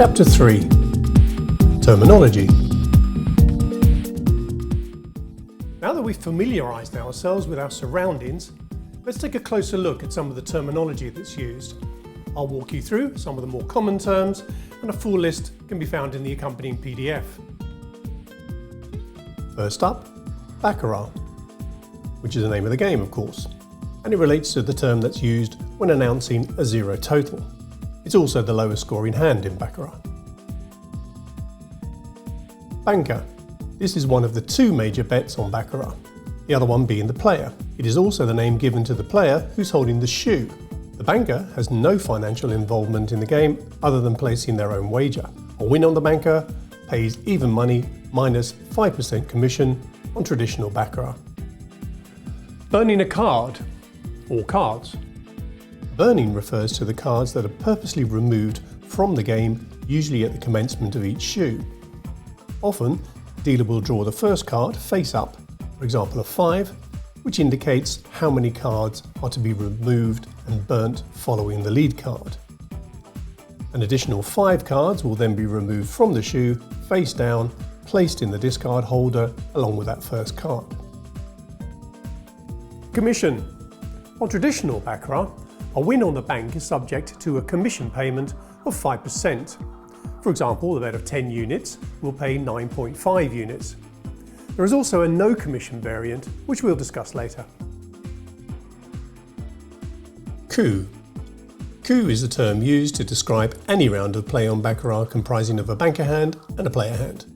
Chapter 3 Terminology. Now that we've familiarised ourselves with our surroundings, let's take a closer look at some of the terminology that's used. I'll walk you through some of the more common terms, and a full list can be found in the accompanying PDF. First up, Baccarat, which is the name of the game, of course, and it relates to the term that's used when announcing a zero total. It's also the lowest scoring hand in Baccarat. Banker. This is one of the two major bets on Baccarat, the other one being the player. It is also the name given to the player who's holding the shoe. The banker has no financial involvement in the game other than placing their own wager. A win on the banker pays even money minus 5% commission on traditional Baccarat. Burning a card, or cards. Burning refers to the cards that are purposely removed from the game, usually at the commencement of each shoe. Often, the dealer will draw the first card face up, for example a 5, which indicates how many cards are to be removed and burnt following the lead card. An additional 5 cards will then be removed from the shoe, face down, placed in the discard holder along with that first card. Commission. On traditional Baccarat, a win on the bank is subject to a commission payment of 5%. For example, a bet of 10 units will pay 9.5 units. There is also a no commission variant, which we'll discuss later. Coup. Coup is a term used to describe any round of play on Baccarat comprising of a banker hand and a player hand.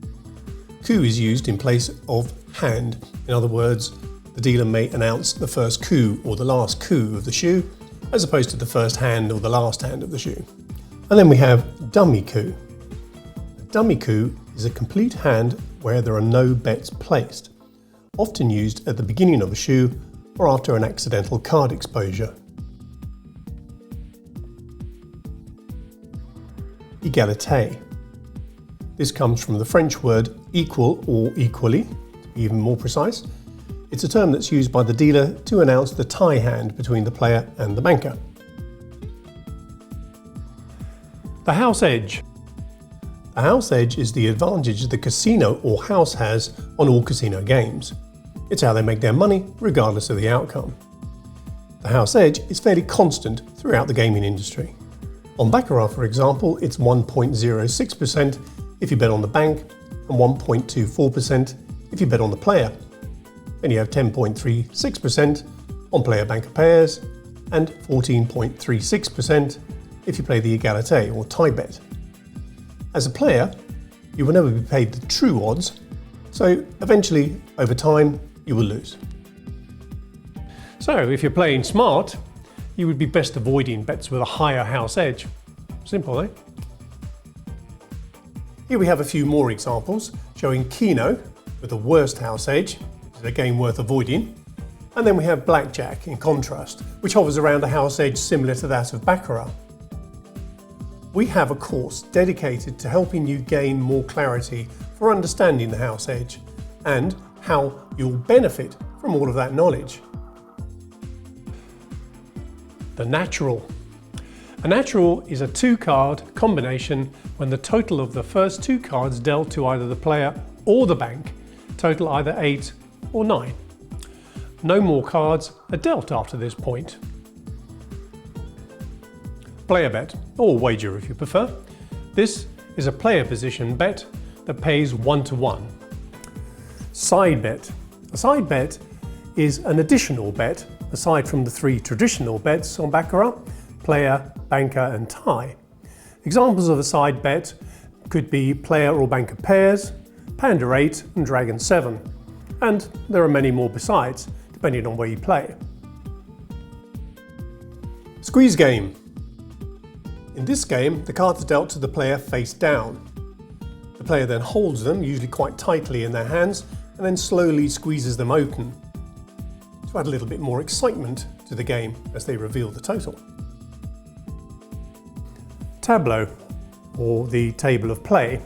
Coup is used in place of hand. In other words, the dealer may announce the first coup or the last coup of the shoe, as opposed to the first hand or the last hand of the shoe. And then we have dummy coup. A dummy coup is a complete hand where there are no bets placed, often used at the beginning of a shoe or after an accidental card exposure. Égalité. This comes from the French word equal or equally, to be even more precise. It's a term that's used by the dealer to announce the tie hand between the player and the banker. The house edge. The house edge is the advantage the casino or house has on all casino games. It's how they make their money regardless of the outcome. The house edge is fairly constant throughout the gaming industry. On Baccarat, for example, it's 1.06% if you bet on the bank and 1.24% if you bet on the player. Then you have 10.36% on player-banker pairs and 14.36% if you play the égalité or tie bet. As a player, you will never be paid the true odds, so eventually, over time, you will lose. So if you're playing smart, you would be best avoiding bets with a higher house edge. Simple, eh? Here we have a few more examples showing Keno with the worst house edge, which is a game worth avoiding. And then we have Blackjack in contrast, which hovers around a house edge similar to that of Baccarat. We have a course dedicated to helping you gain more clarity for understanding the house edge and how you'll benefit from all of that knowledge. The natural. A natural is a 2-card combination when the total of the first 2 cards dealt to either the player or the bank total either 8 or 9. No more cards are dealt after this point. Player bet, or wager if you prefer. This is a player position bet that pays 1-to-1. Side bet. A side bet is an additional bet aside from the 3 traditional bets on Baccarat: player, banker and tie. Examples of a side bet could be player or banker pairs, Panda 8 and Dragon 7. And there are many more besides, depending on where you play. Squeeze game. In this game, the cards are dealt to the player face down. The player then holds them, usually quite tightly in their hands, and then slowly squeezes them open to add a little bit more excitement to the game as they reveal the total. Tableau, or the table of play.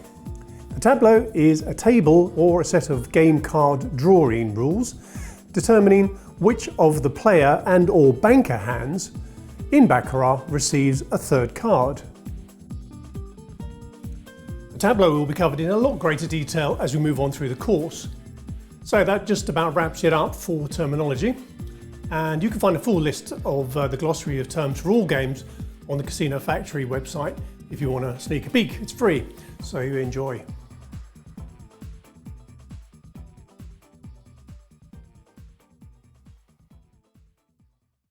A tableau is a table or a set of game card drawing rules determining which of the player and or banker hands in Baccarat receives a third card. tableau will be covered in a lot greater detail as we move on through the course. So that just about wraps it up for terminology. And you can find a full list of the glossary of terms for all games on the Casino Factory website if you want to sneak a peek. It's free, so you enjoy.